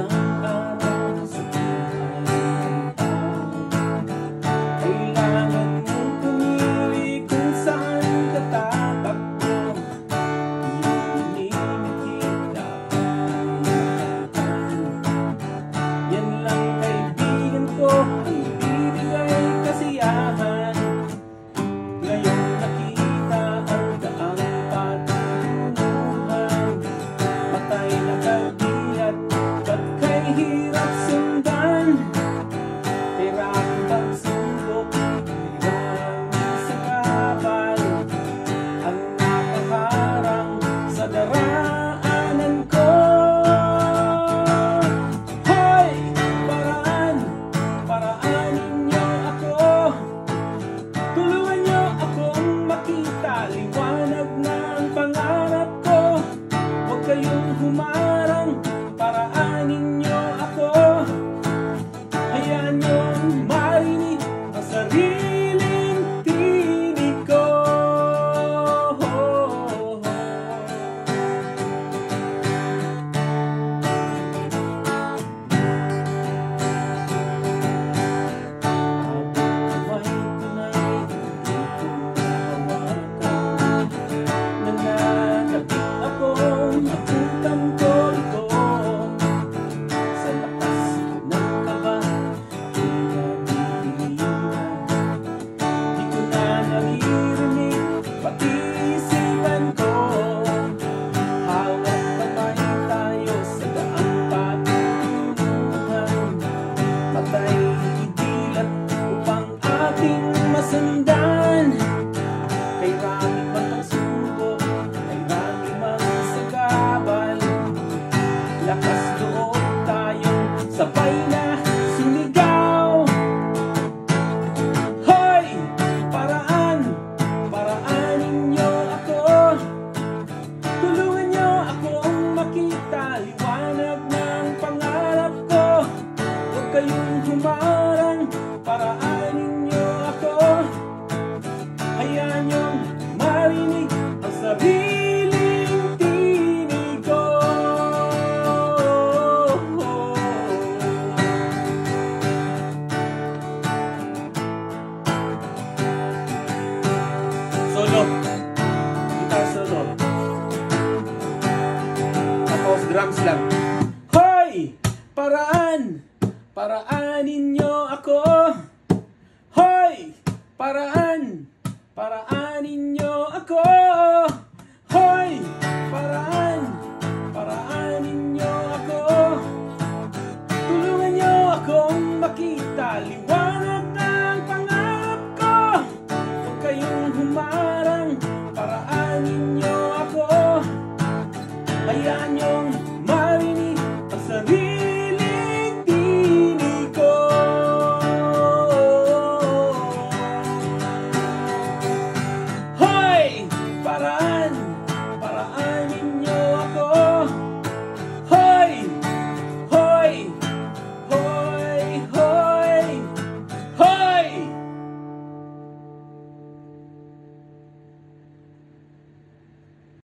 isang araw sa buhay ng tao, kailangan mong pumili kung saan ka tatakbo. Yung inimikita yan lang kaibigan ko ang bibigay kasiyahan. Ngayon nakita ang daang patutunguhan, matay na kalbiat, ba't kay hirap sundan? Tirang pagsubok, tirang sa kapal, ang nakaharang sa daraanan ko. Hoy! Paraan, paraanin niyo ako, tulungan niyo akong makita liwanag ng pangarap ko. Huwag kayong humarang, paraanin niyo ako, hayaan niyong marinig ang sariling tinig ko. Habang buhay ko na'y hindi ko hawakan, nananabik akong abutan ko ito. Sa lakas ng kaba, di ko na naririnig, pati isipan ko. Hawak kamay tayo sa daang patutunguhan, matay idilat upang ating masundan. Kay rami man ang suko, kay rami man sagabal, lakas loob tayong sabay na sumigaw. Hoy! Paraan, paraanin niyo ako, tulungan niyo akong makita liwanag ng pangarap ko. Huwag kayong humarang, paraanin niyo ako, hayaan niyong marinig ang sariling tinig ko. Solo, guitar solo, tapos drums lang. Hoy! Paraan, paraanin niyo ako. Hoy! Paraan, paraanin niyo ako. Hoy! Paraan, paraanin niyo ako, tulungan niyo akong makita liwanag ng pangarap ko. Huwag kayong humarang, paraanin niyo ako, hayaan niyong